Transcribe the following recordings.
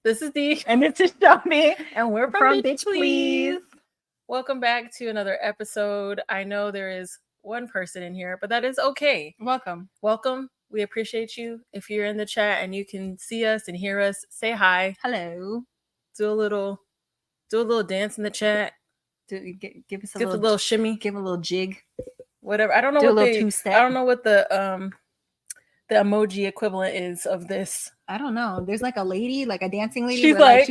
This is Dee. And this is Shelbie. And we're from Bitch Please. Welcome back to another episode. I know there is one person in here, but that is okay. Welcome. Welcome. We appreciate you. If you're in the chat and you can see us and hear us, say hi. Hello. Do a little dance in the chat. Give us a little shimmy. Give a little jig. Whatever. I don't know what two-step. I don't know what the emoji equivalent is of this. I don't know. There's like a lady, like a dancing lady. She's like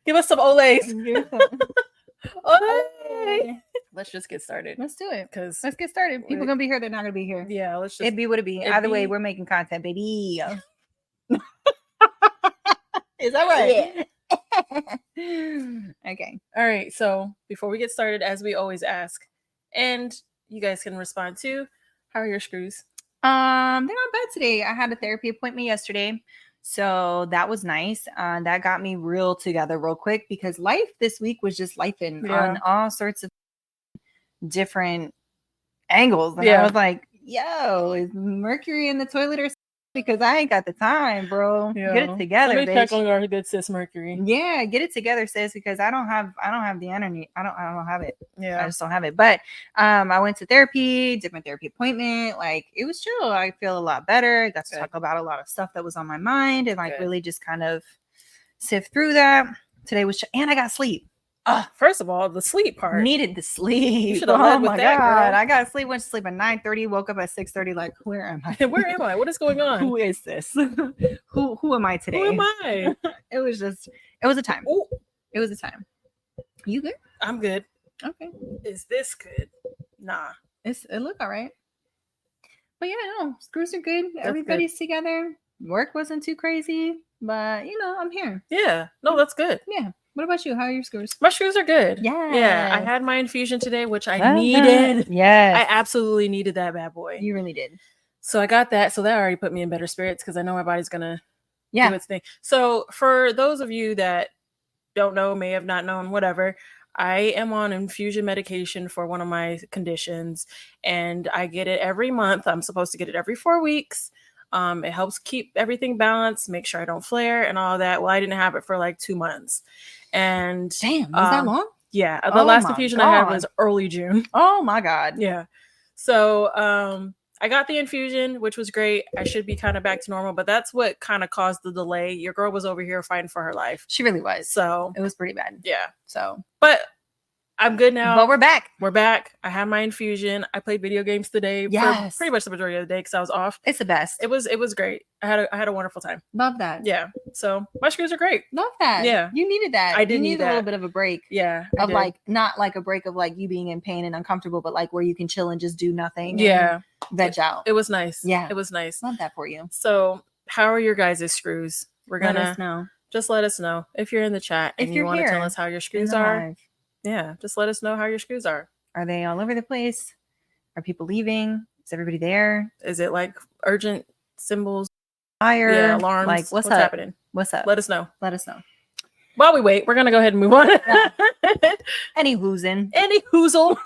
give us some olays. Olay. Let's just get started. Let's do it. Let's get started. People gonna be here. They're not gonna be here. Yeah, let's just. It be what it be. Either way, we're making content, baby. Is that right? Yeah. Okay. All right. So before we get started, as we always ask, and you guys can respond to, how are your screws? They're not bad today. I had a therapy appointment yesterday, so that was nice. That got me real together real quick because life this week was just lifing on all sorts of different angles. And I was like, yo, is Mercury in the toilet or something? Because I ain't got the time, bro. Yeah. Get it together, Let me bitch. check on our good sis Mercury. Yeah, get it together, sis, because I don't have the energy. I don't have it. Yeah. I just don't have it. But I went to therapy, different therapy appointment. Like, it was chill. I feel a lot better. I got to talk about a lot of stuff that was on my mind and really just kind of sift through that. Today was and I got sleep. First of all, the sleep part. Needed the sleep. You should have led with that, girl. I got sleep. Went to sleep at 9:30. Woke up at 6:30. Like, where am I? Where am I? What is going on? Who is this? Who am I today? Who am I? It was a time. Ooh. It was a time. You good? I'm good. Okay. Is this good? Nah. It looked all right. But yeah, no, screws are good. Everybody's together. Work wasn't too crazy, but I'm here. Yeah. No, that's good. Yeah. What about you? How are your screws? My screws are good. Yeah. Yeah. I had my infusion today, which I needed. Yes. I absolutely needed that bad boy. You really did. So I got that. So that already put me in better spirits because I know my body's going to do its thing. So for those of you that don't know, may have not known, whatever, I am on infusion medication for one of my conditions and I get it every month. I'm supposed to get it every 4 weeks. It helps keep everything balanced, make sure I don't flare and all that. Well, I didn't have it for like 2 months. And damn, was that long? Yeah. The last infusion I had was early June. Oh my God. Yeah. So I got the infusion, which was great. I should be kind of back to normal, but that's what kind of caused the delay. Your girl was over here fighting for her life. She really was. So it was pretty bad. Yeah. So, but I'm good now. But we're back. We're back. I had my infusion. I played video games today for pretty much the majority of the day because I was off. It's the best. It was great. I had a wonderful time. Love that. Yeah. So my screws are great. Love that. Yeah. You needed that. I did need a little bit of a break. Yeah. Of like not like a break of like you being in pain and uncomfortable, but like where you can chill and just do nothing. Yeah. Veg out. It was nice. Yeah. It was nice. Love that for you. So how are your guys' screws? We're gonna let us know. Just let us know if you're in the chat and you want to tell us how your screws are. Yeah, just let us know how your screws are. Are they all over the place? Are people leaving? Is everybody there? Is it like urgent symbols? Fire? Yeah, alarms? Like what's happening? What's up? Let us know. Let us know. While we wait, we're going to go ahead and move on. Any whoozin'. Any hoozle.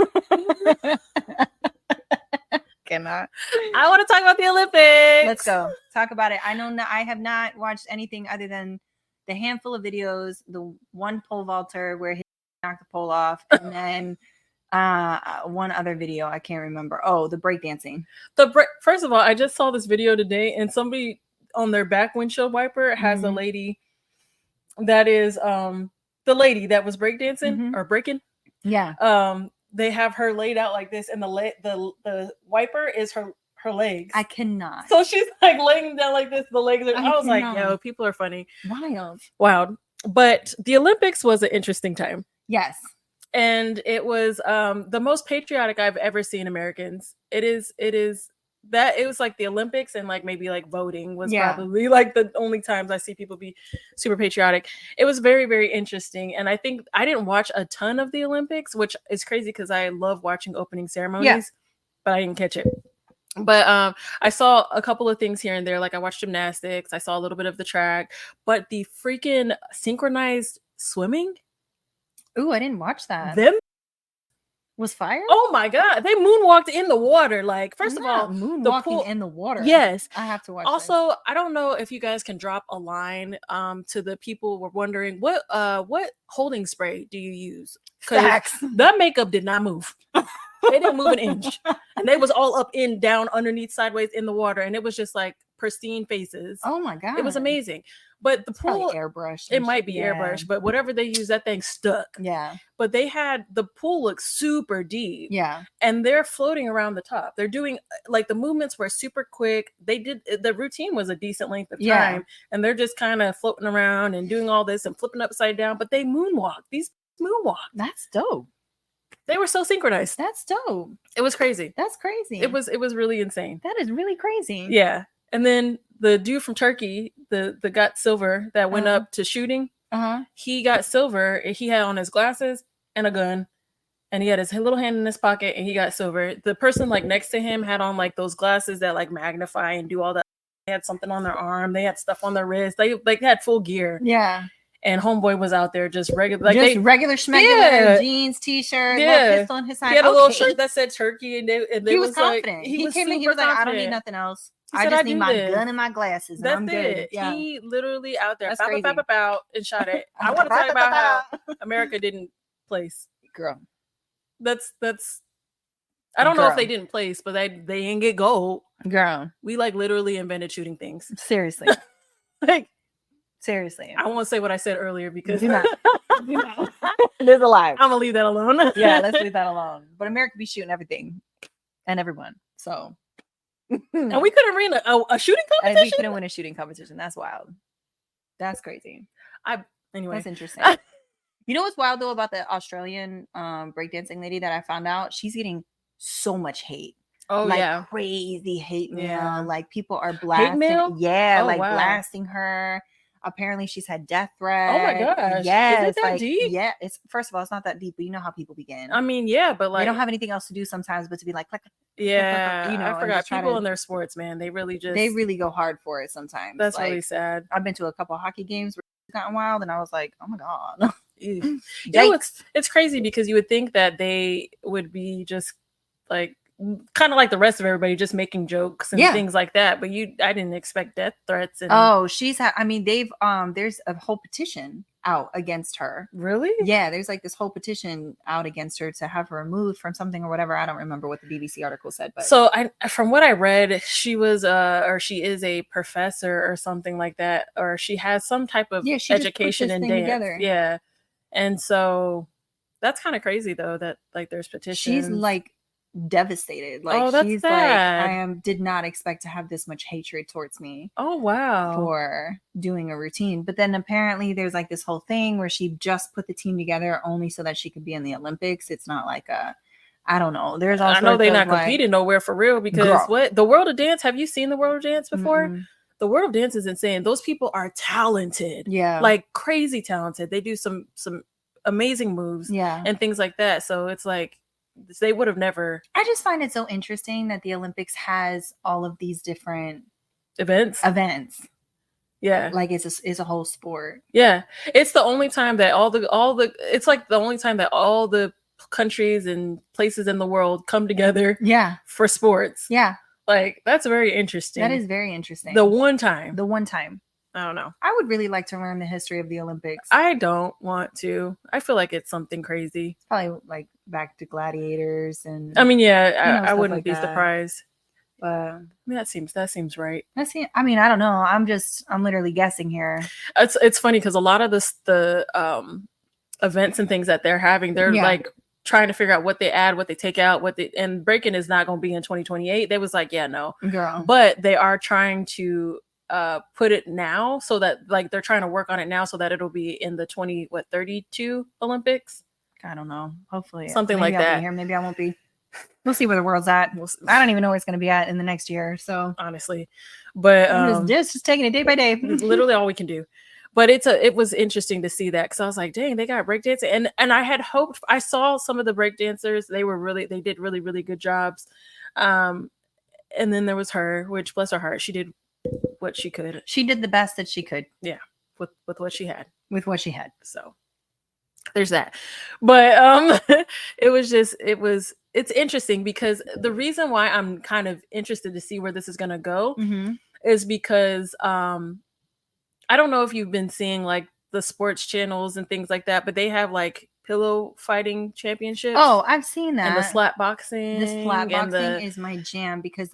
Cannot. I want to talk about the Olympics. Let's go. Talk about it. I know I have not watched anything other than the handful of videos, the one pole vaulter where he knocked the pole off, and then one other video I can't remember. Oh, the breakdancing. First of all, I just saw this video today, and somebody on their back windshield wiper has a lady that is the lady that was breakdancing or breaking. Yeah. They have her laid out like this, and the wiper is her legs. I cannot. So she's like laying down like this. The legs are. I was like, yo, people are funny. Wild. But the Olympics was an interesting time. Yes. And it was the most patriotic I've ever seen Americans. It was like the Olympics and like maybe like voting was probably like the only times I see people be super patriotic. It was very, very interesting. And I think I didn't watch a ton of the Olympics, which is crazy because I love watching opening ceremonies, but I didn't catch it. But I saw a couple of things here and there. Like I watched gymnastics. I saw a little bit of the track, but the freaking synchronized swimming. Ooh, I didn't watch that. Them Was fire? Oh my God. They moonwalked in the water. Like, first of all, moonwalking in the water. Yes. I have to watch Also, this. I don't know if you guys can drop a line to the people who were wondering what holding spray do you use? Facts. That makeup did not move. They didn't move an inch. And they was all up, in, down, underneath, sideways in the water. And it was just like pristine faces. Oh my God. It was amazing. But the pool, airbrush. It might be airbrush, but whatever they use, that thing stuck. Yeah. But the pool looks super deep. Yeah. And they're floating around the top. They're doing, like, the movements were super quick. The routine was a decent length of time. And they're just kind of floating around and doing all this and flipping upside down. But they moonwalk. These moonwalk. That's dope. They were so synchronized. That's dope. It was crazy. That's crazy. It was really insane. That is really crazy. Yeah. And then the dude from Turkey, the got silver that went up to shooting, he got silver. He had on his glasses and a gun, and he had his little hand in his pocket, and he got silver. The person like next to him had on like those glasses that like magnify and do all that. They had something on their arm. They had stuff on their wrist. They like had full gear. Yeah. And homeboy was out there just regular, like regular schmegular, jeans, t-shirt, little pistol in his hand. He had a little shirt that said Turkey, and he was confident. Like, he came in, he was like, I don't need nothing else. I just need my gun and my glasses. And I'm good. Yeah. He literally out there, bow, and shot it. I want to talk about how America didn't place. Girl, that's. I don't know if they didn't place, but they didn't get gold. Girl, we like literally invented shooting things. Seriously, like. Seriously. I won't say what I said earlier because do not. There's a lie. I'm gonna leave that alone. Yeah, let's leave that alone. But America be shooting everything and everyone. So and we couldn't win a shooting competition. And we couldn't win a shooting competition. That's wild. That's crazy. Anyway. That's interesting. You know what's wild though about the Australian breakdancing lady that I found out? She's getting so much hate. Oh, like crazy hate mail. Yeah. Like people are blasting. Hate mail? Yeah, blasting her. Apparently she's had death threats. Oh my gosh. Yeah. Is it that deep? Yeah. It's first of all, it's not that deep, but you know how people begin. I mean, yeah, but like they don't have anything else to do sometimes but to be like yeah, you know, I forgot people in their sports, man. They really go hard for it sometimes. That's really sad. I've been to a couple of hockey games where it's gotten wild and I was like, oh my God. You know, it's crazy because you would think that they would be just like kind of like the rest of everybody, just making jokes and things like that. But I didn't expect death threats. And there's a whole petition out against her. Really? Yeah, there's like this whole petition out against her to have her removed from something or whatever. I don't remember what the BBC article said, but so from what I read, she was or she is a professor or something like that, or she has some type of education in dance. Together. Yeah, and so that's kind of crazy though that like there's petitions. She's like devastated. Like that's she's sad. Like did not expect to have this much hatred towards me. Oh wow. For doing a routine. But then apparently there's like this whole thing where she just put the team together only so that she could be in the Olympics. It's not like I don't know. There's also I know they're not competing nowhere for real because the World of Dance, have you seen the World of Dance before? Mm-hmm. The World of Dance is insane. Those people are talented. Yeah. Like crazy talented. They do some amazing moves and things like that. So it's like they would have never. I just find it so interesting that the Olympics has all of these different events. Yeah, like it's a whole sport. Yeah, it's the only time that it's like the only time that all the countries and places in the world come together. Yeah, for sports. Yeah, like that's very interesting. That is very interesting. The one time. I don't know. I would really like to learn the history of the Olympics. I don't want to. I feel like it's something crazy. It's probably like back to gladiators and. I mean, yeah, I wouldn't be surprised. But that seems right. I mean, I don't know. I'm literally guessing here. It's funny because a lot of the events and things that they're having, they're like trying to figure out what they add, what they take out, and breaking is not going to be in 2028. They was like, yeah, no, girl. But they are trying to put it now so that like they're trying to work on it now so that it'll be in the 32 Olympics. I don't know. Hopefully something like that. Here. Maybe I won't be. We'll see where the world's at. I don't even know where it's going to be at in the next year. So honestly, but just taking it day by day. It's literally all we can do. But it was interesting to see that because I was like, dang, they got breakdancing, and I had hoped. I saw some of the breakdancers; they did really, really good jobs. And then there was her, which bless her heart, she did what she could. She did the best that she could. Yeah, with what she had. With what she had. So there's that. But it's interesting because the reason why I'm kind of interested to see where this is going to go is because I don't know if you've been seeing like the sports channels and things like that, but they have like pillow fighting championships. Oh, I've seen that. And the slap boxing. The slap boxing is my jam because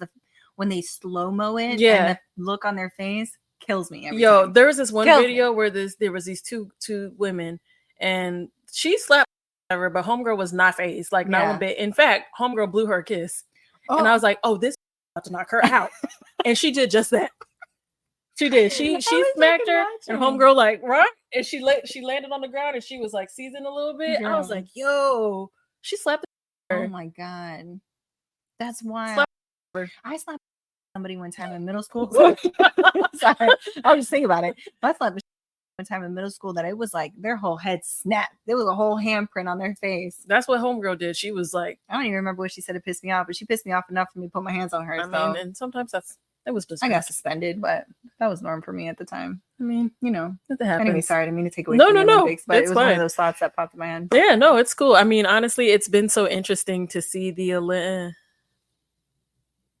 when they slow-mo it and the look on their face kills me every time. There was this one video where there was these two women and she slapped her, but homegirl was not phased, like not one bit. In fact, homegirl blew her a kiss. And I was like, oh, this about to knock her out. And she did just that. She did. She smacked her, and homegirl like right, and she landed on the ground, and she was like seizing a little bit. I was like, yo, she slapped her. Oh my god, that's wild. I slapped somebody one time in middle school. Sorry, I was just thinking about it. I slapped one time in middle school that it was like their whole head snapped. There was a whole handprint on their face. That's what homegirl did. She was like, I don't even remember what she said to piss me off, but she pissed me off enough for me to put my hands on her. I mean, and sometimes it was just I got suspended, but that was norm for me at the time. I mean, you know, that happens. Anyway, sorry, I didn't mean to take away from the Olympics, but it was one of those thoughts that popped in my head. Yeah, no, it's cool. I mean, honestly, it's been so interesting to see the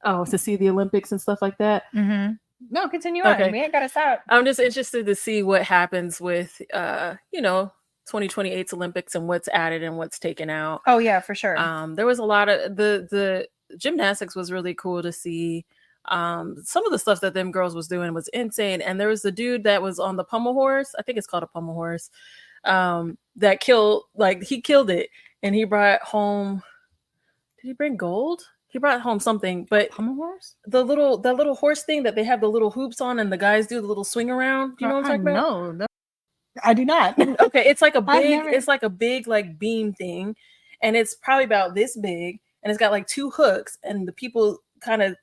Olympics and stuff like that. No, continue on. We ain't got to stop. I'm just interested to see what happens with 2028's Olympics and what's added and what's taken out. Oh yeah, for sure. There was a lot of the gymnastics was really cool to see. Some of the stuff that them girls was doing was insane. And there was the dude that was on the pommel horse. I think it's called a pommel horse. That he killed it, and he brought home. Did he bring gold? He brought home something, but pommel horse, that little horse thing that they have the little hoops on, and the guys do the little swing around. Do you know what I'm talking about? No, I do not. Okay, it's like a big like beam thing, and it's probably about this big, and it's got like two hooks, and the people kind of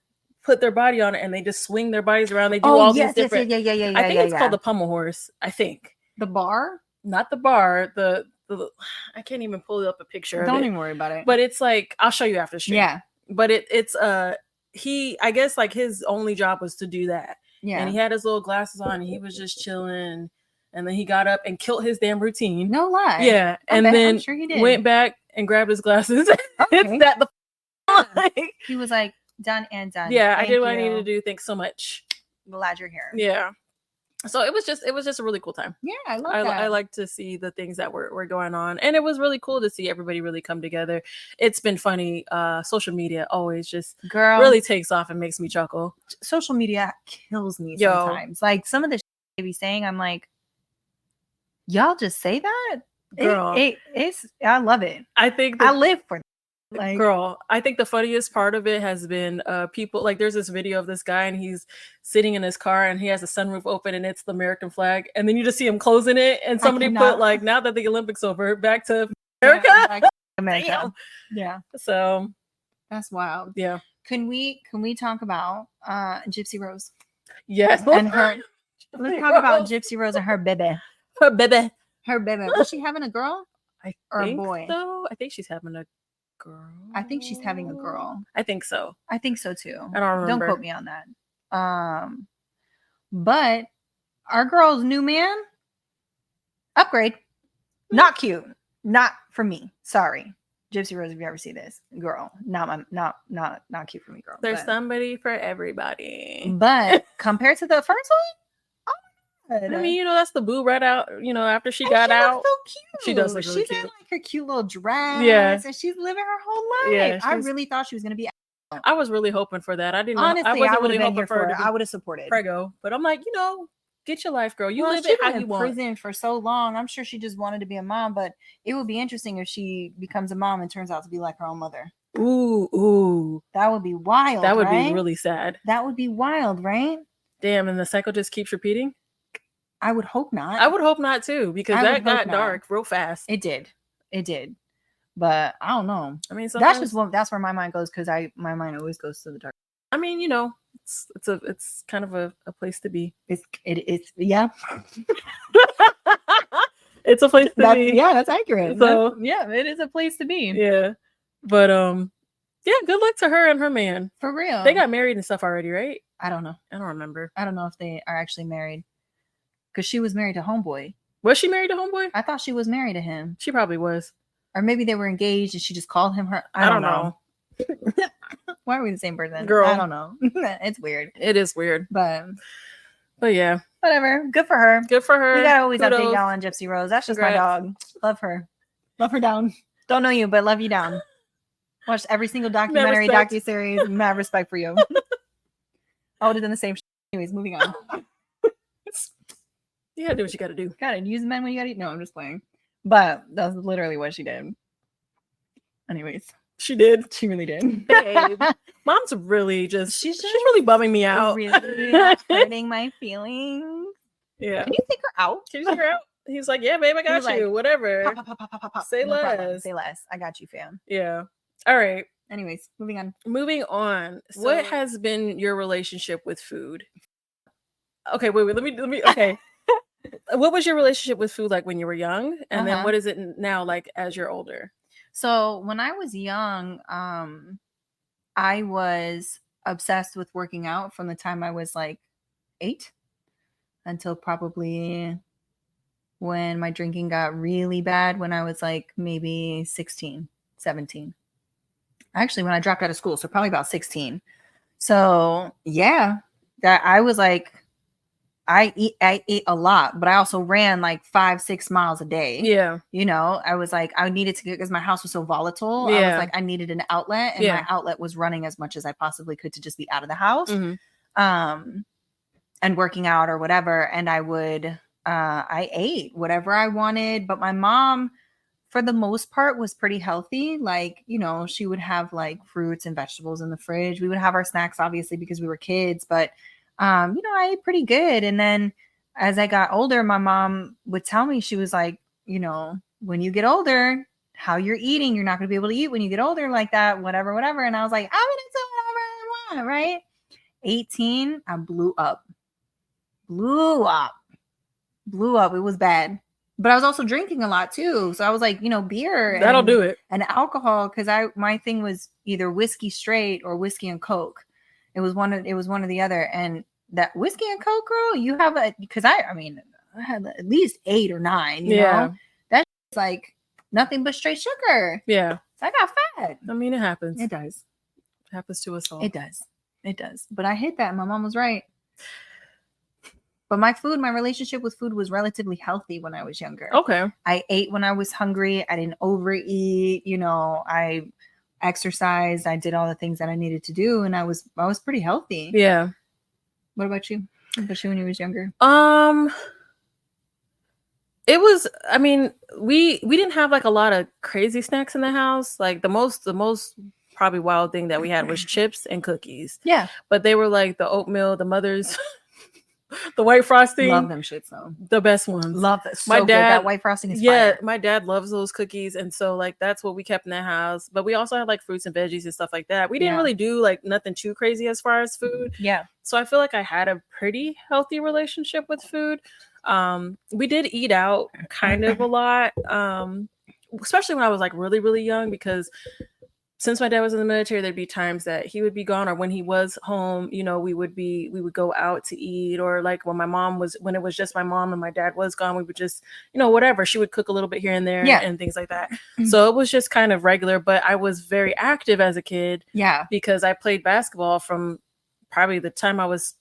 put their body on it, and they just swing their bodies around. They do these different. Yeah. I think it's called the pommel horse. I think the bar, not the bar. The I can't even pull up a picture. Don't even worry about it. But it's like I'll show you after the stream. Yeah. But it's I guess like his only job was to do that. Yeah. And he had his little glasses on, and he was just chilling. And then he got up and killed his damn routine. No lie. Yeah. And then sure he did. Went back and grabbed his glasses. It's that he was like done and done. Yeah, I did what I needed to do. Thanks so much. Glad you're here. Yeah. So it was just a really cool time. Yeah, I love that. I like to see the things that were going on, and it was really cool to see everybody really come together. It's been funny. Social media always just really takes off and makes me chuckle. Social media kills me sometimes. Like some of the shit they be saying, I'm like, y'all just say that? Girl, it's I love it. I think I live for that. Like, girl, I think the funniest part of it has been people like there's this video of this guy and he's sitting in his car and he has the sunroof open and it's the American flag, and then you just see him closing it, and somebody put like, now that the Olympics over, back to America. Yeah, back to America. Yeah. So that's wild. Yeah. Can we talk about Gypsy Rose? Yes. And her let's talk about Gypsy Rose and her baby. Her baby. Was she having a girl? Or a boy? So I think she's having a girl. I think she's having a girl. I think so. I think so too. I don't remember. Don't quote me on that. But our girl's new man, upgrade. Not cute. Not for me. Sorry. Gypsy Rose, if you ever see this, girl, not cute for me, girl. There's somebody for everybody. But compared to the first one, I mean, that's the boo right out, after she got out. So cute. She does look really cute. She's in like her cute little dress. Yeah. And she's living her whole life. Yeah, I really thought she was going to be. I was really hoping for that. I didn't Honestly, I wasn't would really have been hoping here for it. I would have supported Prego. But I'm like, get your life, girl. You live it how you want. She's been in prison for so long. I'm sure she just wanted to be a mom, but it would be interesting if she becomes a mom and turns out to be like her own mother. Ooh. That would be wild. That would be really sad. That would be wild, right? Damn, and the cycle just keeps repeating? I would hope not. I would hope not too, because that got dark real fast. It did. But I don't know. I mean, that's where my mind goes, because my mind always goes to the dark. I mean, it's kind of a place to be. It's yeah. It's a place to be. Yeah, that's accurate. So yeah, it is a place to be. Yeah. But yeah, good luck to her and her man. For real. They got married and stuff already, right? I don't know. I don't remember. I don't know if they are actually married. Because she was married to Homeboy. Was she married to homeboy? I thought she was married to him. She probably was. Or maybe they were engaged and she just called him her. I don't know. Why are we the same person? Girl. I don't know. It's weird. It is weird. But yeah. Whatever. Good for her. Good for her. We gotta always update y'all on Gypsy Rose. That's just my dog. Love her. Love her down. Don't know you, but love you down. Watched every single documentary, docuseries. Mad respect for you. I would have done the same shit. Anyways, moving on. You gotta do what you gotta do. Gotta use men when you gotta eat. No, I'm just playing. But that's literally what she did. Anyways. She did. She really did. Babe. Mom's really she's really bumming me out. Really hurting my feelings. Yeah. Can you take her out? Can you take her out? He's like, yeah, babe, I got you. Like, whatever. Pop. Say no less. Problem. Say less. I got you, fam. Yeah. All right. Anyways, moving on. So, what has been your relationship with food? Okay, wait. Let me. Okay. What was your relationship with food like when you were young, and then what is it now like as you're older? So when I was young, I was obsessed with working out from the time I was like 8 until probably when my drinking got really bad when I was like maybe 16, 17. Actually, when I dropped out of school, so probably about 16. So yeah, that I was like, I ate a lot, but I also ran like 5-6 miles a day. Yeah. You know, I was like, I needed to get, because my house was so volatile. Yeah. I was like, I needed an outlet, and my outlet was running as much as I possibly could to just be out of the house, and working out or whatever. And I would, I ate whatever I wanted, but my mom, for the most part, was pretty healthy. Like, you know, she would have like fruits and vegetables in the fridge. We would have our snacks, obviously, because we were kids, but you know, I ate pretty good. And then as I got older, my mom would tell me, she was like, you know, when you get older, how you're eating, you're not going to be able to eat when you get older like that, whatever. And I was like, I'm going to do whatever I want, right? 18, I blew up. It was bad. But I was also drinking a lot too. So I was like, you know, beer. That'll do it. And alcohol, because my thing was either whiskey straight or whiskey and Coke. It was one or the other. And that whiskey and Coke, girl, you have because I had at least 8 or 9, you know? That's like nothing but straight sugar. Yeah. So I got fat. I mean, it happens. It does. It happens to us all. It does. But I hate that. My mom was right. But my relationship with food was relatively healthy when I was younger. Okay. I ate when I was hungry. I didn't overeat. You know, I exercised. I did all the things that I needed to do, and I was pretty healthy. Yeah. What about you? Especially when you was younger. It was, I mean, we didn't have like a lot of crazy snacks in the house. Like the most probably wild thing that we had was chips and cookies. Yeah. But they were like the oatmeal, the Mother's, the white frosting. Love them shits though. The best ones. Love it. So my dad, good. That white frosting is fire. My dad loves those cookies, and so like that's what we kept in the house. But we also had like fruits and veggies and stuff like that. We didn't really do like nothing too crazy as far as food. Yeah. So I feel like I had a pretty healthy relationship with food. We did eat out kind of a lot, especially when I was like really, really young, because since my dad was in the military, there'd be times that he would be gone, or when he was home, you know, we would go out to eat, or like when it was just my mom and my dad was gone, we would just, you know, whatever, she would cook a little bit here and there and things like that. So it was just kind of regular, but I was very active as a kid. Yeah. Because I played basketball from probably the time I was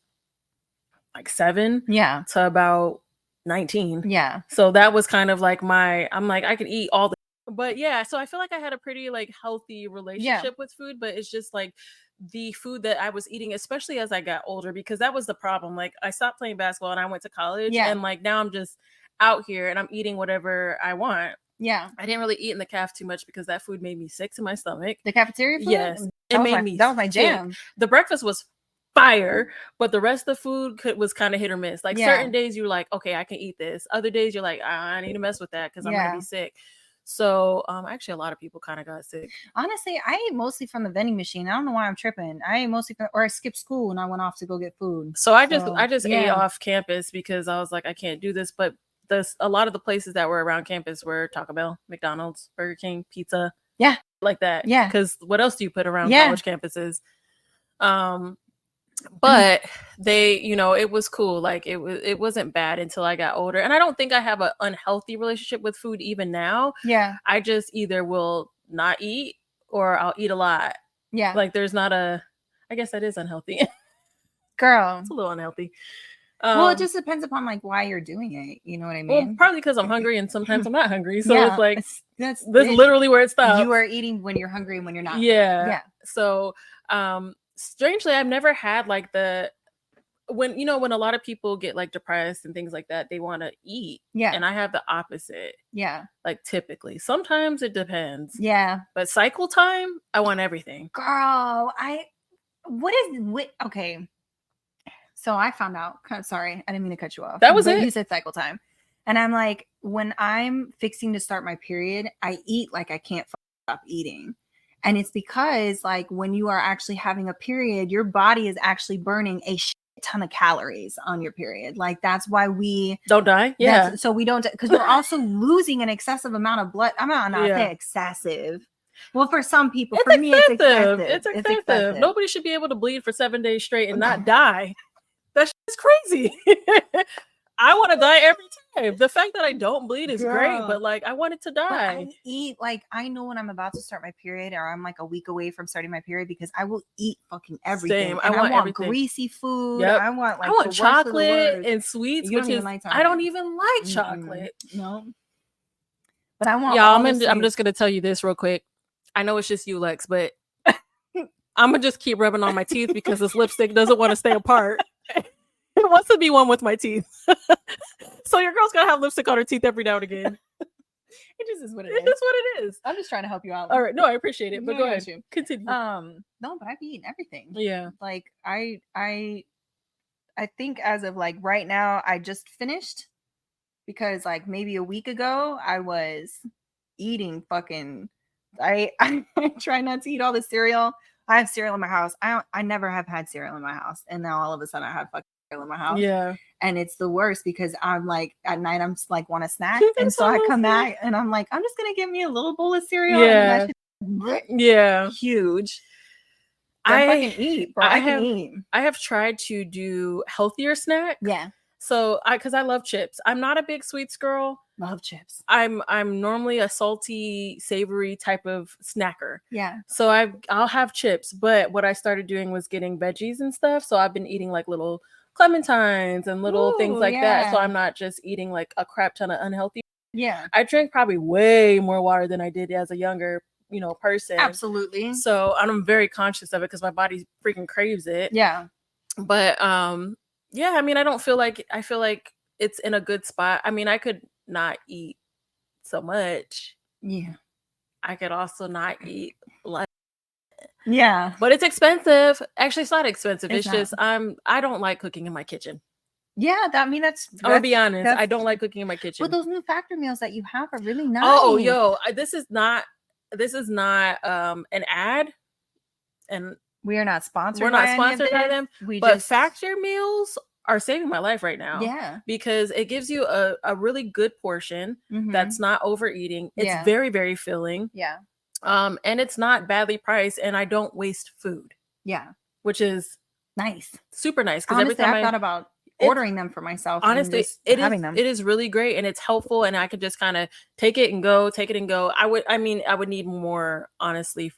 like 7 to about 19. Yeah. So that was kind of like I'm like, I could eat all the, but yeah, so I feel like I had a pretty like healthy relationship with food, but it's just like the food that I was eating, especially as I got older, because that was the problem. Like I stopped playing basketball and I went to college, and like now I'm just out here and I'm eating whatever I want. Yeah. I didn't really eat in the caf too much because that food made me sick to my stomach. The cafeteria food? Yes. That was my jam. Sick. The breakfast was fire, but the rest of the food was kind of hit or miss. Like certain days you're like, okay, I can eat this. Other days you're like, I need to mess with that because I'm gonna be sick. So actually a lot of people kind of got sick. Honestly, I ate mostly from the vending machine. I don't know why I'm tripping. I ate mostly or I skipped school and I went off to go get food. So I just ate off campus because I was like, I can't do this. But a lot of the places that were around campus were Taco Bell, McDonald's, Burger King, pizza. Yeah. Like that. Yeah. Because what else do you put around college campuses? But they, it was cool. Like it wasn't bad until I got older. And I don't think I have an unhealthy relationship with food even now. Yeah. I just either will not eat or I'll eat a lot. Yeah. Like there's not I guess that is unhealthy. Girl. It's a little unhealthy. Well, it just depends upon like why you're doing it. You know what I mean? Well, probably because I'm hungry and sometimes I'm not hungry. So yeah, it's like that's literally where it stops. You are eating when you're hungry and when you're not. Yeah. So strangely, I've never had like when a lot of people get like depressed and things like that, they want to eat. Yeah. And I have the opposite. Yeah. Like typically. Sometimes it depends. Yeah. But cycle time, I want everything. Girl, okay. So I found out, sorry, I didn't mean to cut you off. That was it. You said cycle time. And I'm like, when I'm fixing to start my period, I eat like I can't stop eating. And it's because like when you are actually having a period, your body is actually burning a shit ton of calories on your period. Like that's why we don't die. Yeah. So we don't, because we're also losing an excessive amount of blood. I'm not say excessive. Well, for some people, for me, it's excessive. It's excessive. Nobody should be able to bleed for 7 days straight and not die. That shit's crazy. I want to die every time. The fact that I don't bleed is great, but like I want it to die. I eat like I know when I'm about to start my period or I'm like a week away from starting my period because I will eat fucking everything. Same. And I want everything. Greasy food. Yep. I want chocolate and sweets, which is I don't even like chocolate. No. But I want I'm just gonna tell you this real quick. I know it's just you, Lex, but I'm gonna just keep rubbing on my teeth because this lipstick doesn't want to stay apart. It wants to be one with my teeth. So your girl's gotta have lipstick on her teeth every now and again. It just is what it is. It is what it is. I'm just trying to help you out. All right. No, I appreciate it. But go ahead. Continue. No, but I've eaten everything. Yeah. Like I think as of like right now, I just finished because like maybe a week ago I was eating fucking I try not to eat all the cereal. I have cereal in my house. I never have had cereal in my house. And now all of a sudden I have fucking cereal in my house. Yeah. And it's the worst because I'm like at night I'm just like want a snack. And so I come back and I'm like, I'm just gonna get me a little bowl of cereal. Yeah. Yeah. Huge. I can eat, bro. I can eat. I have tried to do healthier snacks. Yeah. So because I love chips. I'm not a big sweets girl. Love chips. I'm normally a salty, savory type of snacker. Yeah. So I'll have chips, but what I started doing was getting veggies and stuff. So I've been eating like little clementines and little things like that. So I'm not just eating like a crap ton of unhealthy. Yeah. I drink probably way more water than I did as a younger, person. Absolutely. So I'm very conscious of it because my body freaking craves it. Yeah. But yeah, I mean, I feel like it's in a good spot. I mean, I could not eat so much. Yeah. I could also not eat like. Yeah. But it's expensive. Actually, it's not expensive. It's not. just I don't like cooking in my kitchen. Yeah, I'm gonna be honest. I don't like cooking in my kitchen. But those new factory meals that you have are really nice. Oh, yo, this is not an ad, and we are not sponsored. We're not sponsored by them. But factory meals are saving my life right now. Yeah, because it gives you a really good portion that's not overeating. It's very, very filling. Yeah. And it's not badly priced, and I don't waste food. Yeah, which is nice, super nice. Because every time I thought about ordering them for myself. Honestly, it is really great, and it's helpful, and I could just kind of take it and go. I would need more, honestly,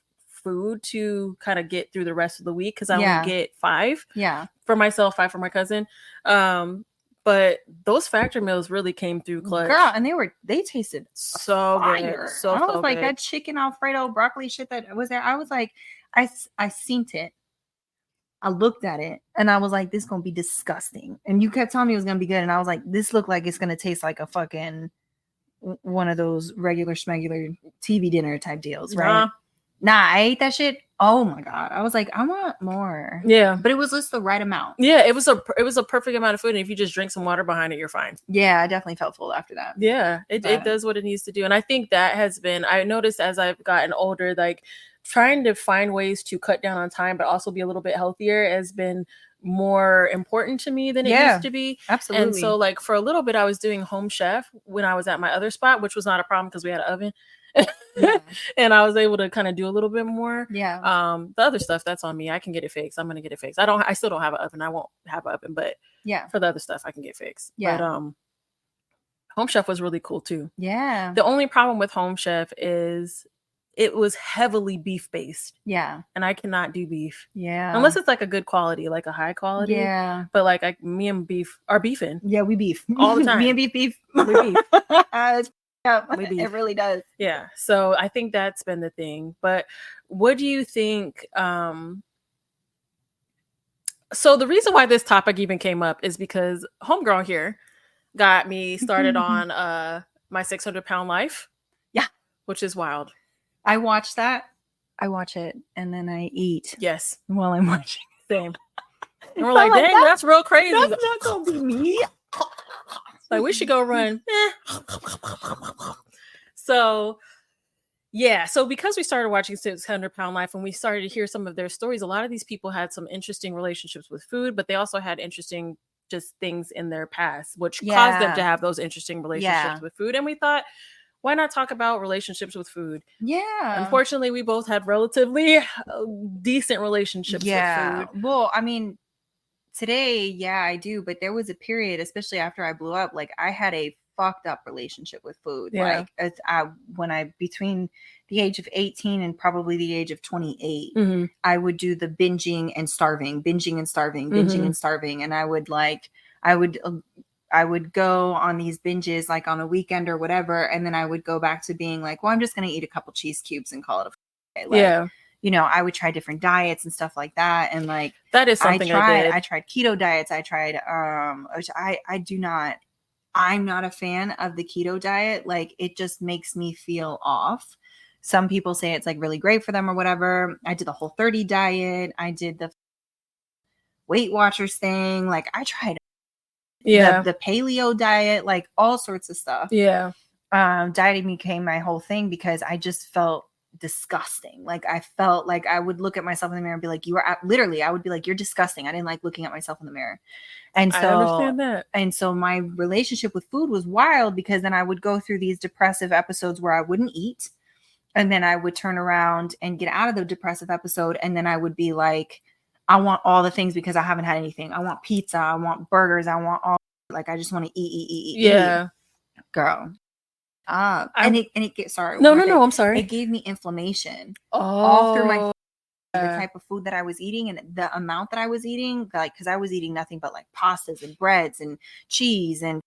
food to kind of get through the rest of the week because I only get 5. Yeah, for myself, 5 for my cousin. But those factory meals really came through clutch, girl, and they tasted so fire. Good. So I was so like good. That chicken Alfredo broccoli shit that was there. I was like, I seen it. I looked at it and I was like, this is going to be disgusting. And you kept telling me it was going to be good. And I was like, this looked like it's going to taste like a fucking one of those regular schmegular TV dinner type deals, right? Nah, I ate that shit. Oh my God. I was like, I want more. Yeah. But it was just the right amount. Yeah, it was a perfect amount of food. And if you just drink some water behind it, you're fine. Yeah, I definitely felt full after that. Yeah, it does what it needs to do. And I think that has been, I noticed as I've gotten older, like trying to find ways to cut down on time, but also be a little bit healthier has been more important to me than it used to be. Absolutely. And so like for a little bit, I was doing home chef when I was at my other spot, which was not a problem because we had an oven. Yeah. And I was able to kind of do a little bit more. Yeah. The other stuff, that's on me. I can get it fixed. I'm gonna get it fixed. I still don't have an oven. I won't have an oven, but Yeah. for the other stuff I can get fixed. Yeah. But Home Chef was really cool too. Yeah. The only problem with Home Chef is it was heavily beef based. Yeah. And I cannot do beef. Yeah. Unless it's like a good quality, like a high quality. Yeah. But like me and beef are beefing. Yeah, we beef. All the time. Me and beef. We beef. We beef. It really does. Yeah. So I think that's been the thing. But what do you think? So the reason why this topic even came up is because homegirl here got me started on my 600-pound life. Yeah. Which is wild. I watch that. I watch it and then I eat. Yes. While I'm watching. Same. And we're like, dang, that's real crazy. That's not gonna be me. Like, we should go run. So, yeah. So because we started watching 600-Pound Life and we started to hear some of their stories, a lot of these people had some interesting relationships with food, but they also had interesting just things in their past, which caused them to have those interesting relationships with food. And we thought, why not talk about relationships with food? Yeah. Unfortunately, we both had relatively decent relationships with food. Well, I mean, today, yeah, I do. But there was a period, especially after I blew up, like I had a fucked up relationship with food. Yeah. Like between the age of 18 and probably the age of 28, mm-hmm. I would do the binging and starving. And I would go on these binges like on a weekend or whatever. And then I would go back to being like, well, I'm just going to eat a couple cheese cubes and call it a day. Like, yeah. You know, I would try different diets and stuff like that. And like, that is something I tried keto diets. I tried, which I'm not a fan of the keto diet. Like it just makes me feel off. Some people say it's like really great for them or whatever. I did the Whole30 diet. I did the Weight Watchers thing. Like I tried the paleo diet, like all sorts of stuff. Yeah. Dieting became my whole thing because I just felt disgusting. Like I felt like I would look at myself in the mirror and be like, I would be like, you're disgusting. I didn't like looking at myself in the mirror. And so I understand that. And so my relationship with food was wild because then I would go through these depressive episodes where I wouldn't eat. And then I would turn around and get out of the depressive episode. And then I would be like, I want all the things because I haven't had anything. I want pizza. I want burgers. I want all, like, I just want to eat. Yeah. Girl. And it gets, sorry. No, I'm sorry. It gave me inflammation. All through my the type of food that I was eating and the amount that I was eating, like, because I was eating nothing but like pastas and breads and cheese and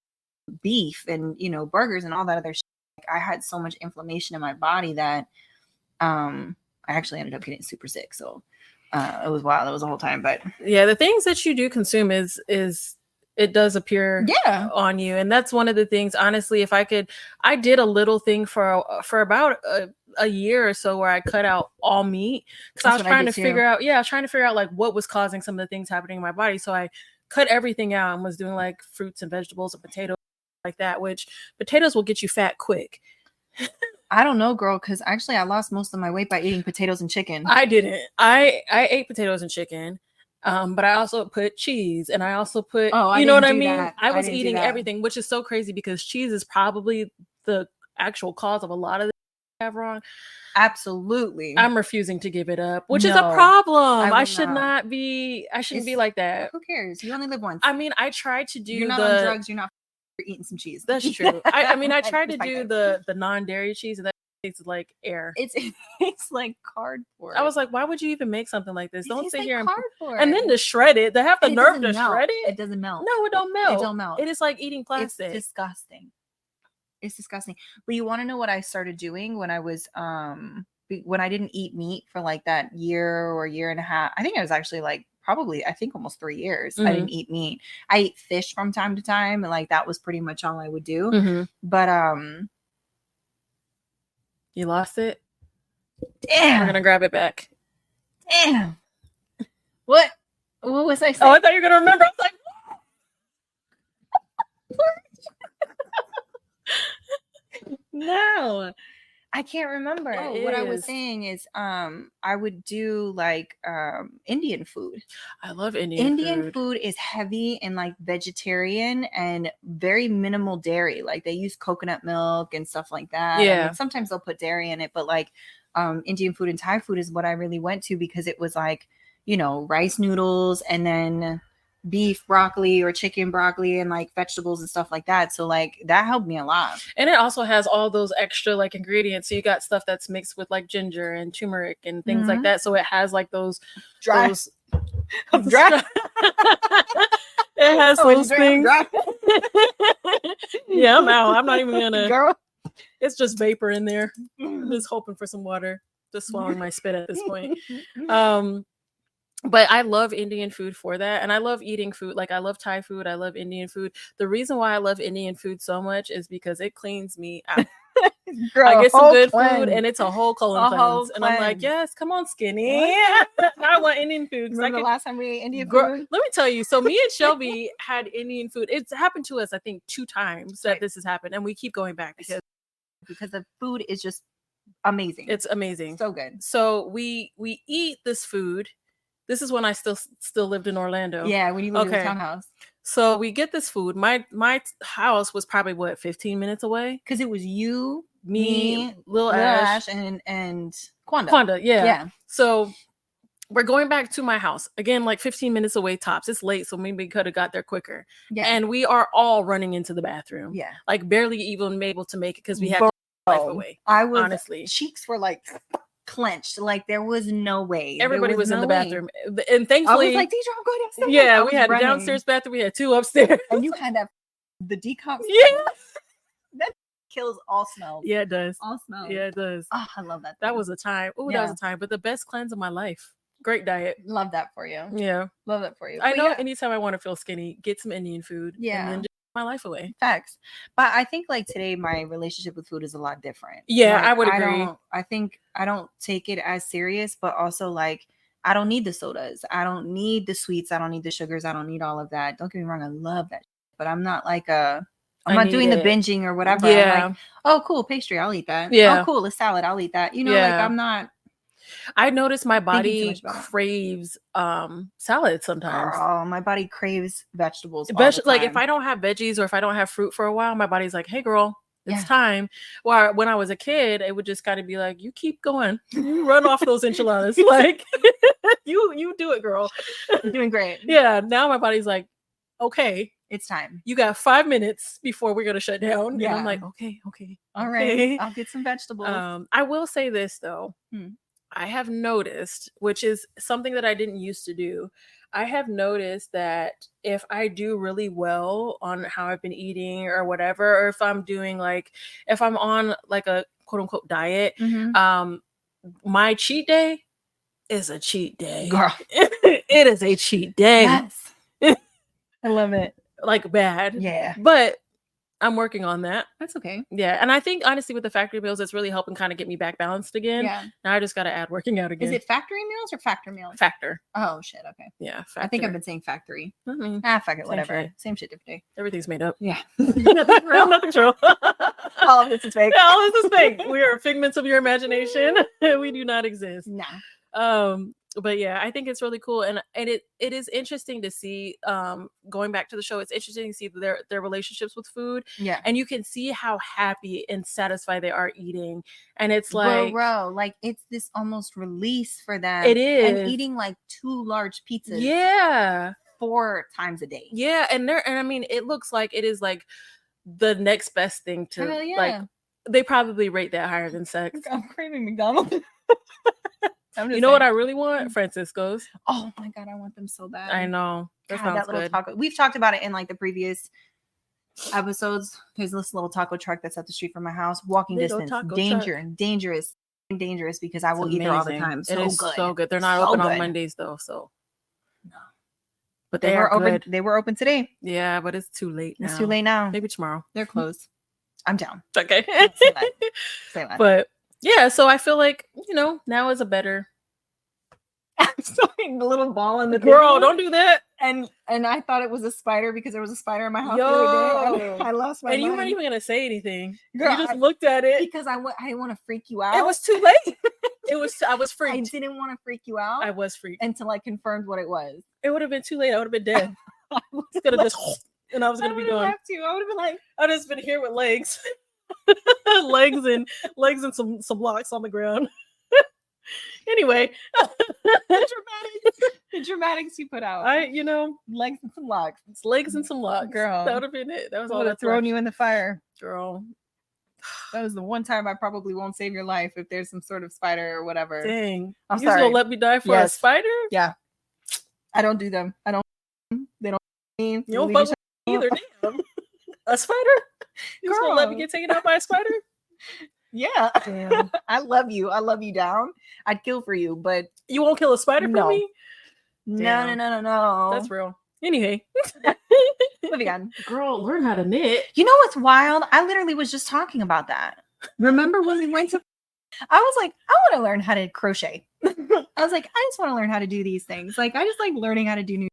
beef and, you know, burgers and all that other shit. Like, I had so much inflammation in my body that I actually ended up getting super sick. So it was wild. It was the whole time. But yeah, the things that you do consume is it does appear on you. And that's one of the things, honestly, if I did a little thing for about a year or so where I cut out all meat because I was trying to figure out like what was causing some of the things happening in my body. So I cut everything out and was doing like fruits and vegetables and potatoes like that, which potatoes will get you fat quick. I don't know, girl, because actually I lost most of my weight by eating potatoes and chicken. I didn't. I ate potatoes and chicken. But I also put cheese and I also put, you know what I mean? That. I was eating everything, which is so crazy because cheese is probably the actual cause of a lot of the I have wrong. Absolutely. I'm refusing to give it up, which is a problem. I shouldn't be like that. Who cares? You only live once. I mean, I tried to do You're not on drugs. You're not eating some cheese. That's true. I mean, I tried to do the non-dairy cheese and that tastes like air. It tastes like cardboard. I was like, why would you even make something like this? Don't sit like here and then to shred it. They have the nerve to shred it. It doesn't melt. No, it don't melt. It don't melt. It is like eating plastic. It's disgusting. It's disgusting. But you want to know what I started doing when I was when I didn't eat meat for like that year or year and a half? I think it was actually like probably almost 3 years. I didn't eat meat. I ate fish from time to time, and like that was pretty much all I would do. But you lost it? Damn. We're gonna grab it back. Damn. What was I saying? Oh, I thought you were gonna remember. I was like, no. I can't remember. It What I was is. saying is I would do like Indian food. I love Indian food is heavy and like vegetarian and very minimal dairy. Like they use coconut milk and stuff like that. Yeah. I mean, sometimes they'll put dairy in it, but like Indian food and Thai food is what I really went to because it was like, you know, rice noodles and then beef broccoli or chicken broccoli and like vegetables and stuff like that. So like that helped me a lot. And it also has all those extra like ingredients. So you got stuff that's mixed with like ginger and turmeric and things like that. So it has like those dry. It has those things. Yeah, I'm out. I'm not even gonna. Girl. It's just vapor in there. I'm just hoping for some water. Just swallowing my spit at this point. But I love Indian food for that. And I love eating food. Like I love Thai food. I love Indian food. The reason why I love Indian food so much is because it cleans me out. Girl, I get some good food and it's a whole colon cleanse. And I'm like, yes, come on, skinny. I want Indian food. Remember the last time we ate Indian food? Let me tell you. So me and Shelby had Indian food. It's happened to us, I think, 2 times that this has happened. And we keep going back because the food is just amazing. It's amazing. So good. So we eat this food. This is when I still lived in Orlando. Yeah, when you lived in the townhouse. So we get this food. My house was probably 15 minutes away? Because it was you, me, Lil Ash, and Quanda. Quanda, yeah. So we're going back to my house again, like 15 minutes away tops. It's late, so maybe we could have got there quicker. Yeah. And we are all running into the bathroom. Yeah, like barely even able to make it because we had to life away. I was honestly, cheeks were like clenched, like there was no way. Everybody was in the bathroom, and thankfully, I was like, "Deidre, I'm going downstairs." Yeah, we had a downstairs bathroom. We had 2 upstairs, and you had the decomp. Yeah, that kills all smells. Yeah, it does. All smells. Yeah, it does. Oh, I love that. That was a time. Oh, that was a time. But the best cleanse of my life. Great diet. Love that for you. Yeah, love that for you. I know. Anytime I want to feel skinny, get some Indian food. Yeah. And then my life away. Facts. But I think like today my relationship with food is a lot different. Yeah, like, I would agree. I think I don't take it as serious, but also like I don't need the sodas. I don't need the sweets. I don't need the sugars. I don't need all of that. Don't get me wrong, I love that. But I'm not like I'm not doing the binging or whatever. Yeah. I'm like, oh cool, pastry, I'll eat that. Yeah. Oh cool, a salad, I'll eat that. You know, like I'm not. I notice my body craves salad sometimes. Oh, my body craves vegetables. Like if I don't have veggies or if I don't have fruit for a while, my body's like, "Hey, girl, it's time." Well, when I was a kid, it would just kind of be like, "You keep going, you run off those enchiladas, like you do it, girl. You're doing great." Yeah. Now my body's like, "Okay, it's time. You got 5 minutes before we're gonna shut down." Yeah. And I'm like, "Okay, all right, I'll get some vegetables." I will say this though. I have noticed, which is something that I didn't used to do. I have noticed that if I do really well on how I've been eating or whatever, or if I'm doing like, if I'm on like a quote unquote diet, my cheat day is a cheat day. Girl. It is a cheat day. Yes. I love it. Like bad. Yeah. But I'm working on that. That's okay. Yeah. And I think honestly with the factory meals, it's really helping kind of get me back balanced again. Yeah. Now I just got to add working out again. Is it factory meals or factor meals? Factor. Oh shit. Okay. Yeah. Factor. I think I've been saying factory. Fuck it. Whatever. Same shit different day. Everything's made up. Yeah. Nothing's real. Nothing's real. All of this is fake. All this is fake. We are figments of your imagination. We do not exist. Nah. But yeah, I think it's really cool, and it is interesting to see. Going back to the show, it's interesting to see their relationships with food. Yeah, and you can see how happy and satisfied they are eating, and it's like, bro, like it's this almost release for them. It is, and eating like 2 large pizzas. Yeah, 4 times a day. Yeah, and I mean, it looks like it is like the next best thing to like. They probably rate that higher than sex. I'm craving McDonald's. You know what I really want? Francisco's. Oh my god, I want them so bad. I know. That little taco. We've talked about it in like the previous episodes. There's this little taco truck that's up the street from my house. Walking distance. Dangerous because I will eat there all the time. So it is good. So good. They're not open on Mondays though, so no. But they were open. Good. They were open today. Yeah, but it's too late now. It's too late now. Maybe tomorrow. They're closed. I'm down. Okay. Say that. But yeah, so I feel like, now is a better. I'm throwing the little ball in the girl. Don't do that. And I thought it was a spider because there was a spider in my house the other day. And I lost my mind. And you weren't even gonna say anything. Girl, you just looked at it because I didn't want to freak you out. It was too late. I was freaked. I didn't want to freak you out. I was freaked until I confirmed what it was. It would have been too late. I would have been dead. I was gonna just and I was gonna be going. I would have been like, I'd just been here with legs, legs and some blocks on the ground. Anyway, the dramatics you put out. Legs and some locks. It's legs and some locks. Girl, that would have been it. That was all. Would have thrown you in the fire, girl. That was the one time I probably won't save your life if there's some sort of spider or whatever. Dang, I'm you sorry. Gonna let me die for a spider? Yeah, I don't do them. I don't. They don't. You don't fuck with me either. Damn, a spider? You gonna let me get taken out by a spider? Yeah. Damn. I love you. I love you down. I'd kill for you, but you won't kill a spider for me? No. That's real. Anyway. Moving on. Girl, learn how to knit. You know what's wild? I literally was just talking about that. Remember when we went to I was like, I want to learn how to crochet. I was like, I just want to learn how to do these things. Like, I just like learning how to do new.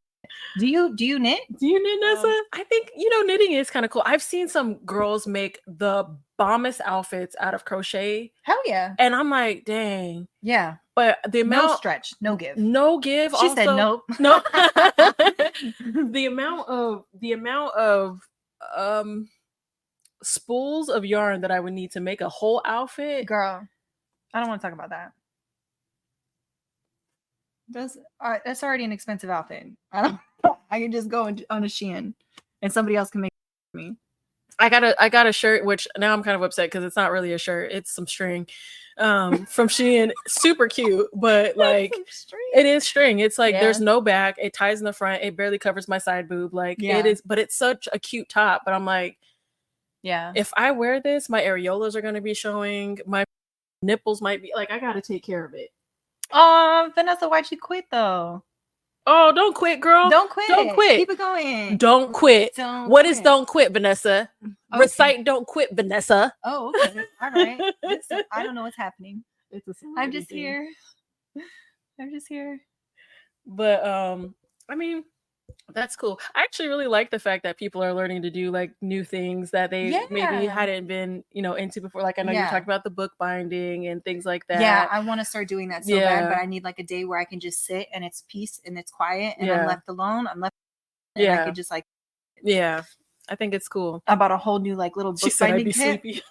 Do you knit? Do you knit, Nessa? I think, knitting is kind of cool. I've seen some girls make the bombest outfits out of crochet. Hell yeah. And I'm like, dang. Yeah. But the amount... No stretch, no give. No give. She said nope. No. The amount of spools of yarn that I would need to make a whole outfit. Girl, I don't want to talk about that. That's already an expensive outfit. I can just go on a Shein and somebody else can make it for me. I got a shirt, which now I'm kind of upset because it's not really a shirt. It's some string from Shein. Super cute, but like it is string. It's like there's no back. It ties in the front. It barely covers my side boob. Like it is, but it's such a cute top. But I'm like, if I wear this, my areolas are going to be showing. My nipples might be like, I got to take care of it. Oh, Vanessa, why'd you quit though? Oh, don't quit, girl. Don't quit. Don't quit. Keep it going. Don't quit. What is don't quit, Vanessa? Okay. Recite don't quit, Vanessa. Oh, okay. All right. Listen, I don't know what's happening. I'm just here. But I mean, that's cool. I actually really like the fact that people are learning to do like new things that they maybe hadn't been, into before. Like I know you're talking about the book binding and things like that. Yeah, I want to start doing that so bad, but I need like a day where I can just sit and it's peace and it's quiet and I'm left alone. And I can just like I think it's cool. I bought a whole new like little book binding kit. Sleepy.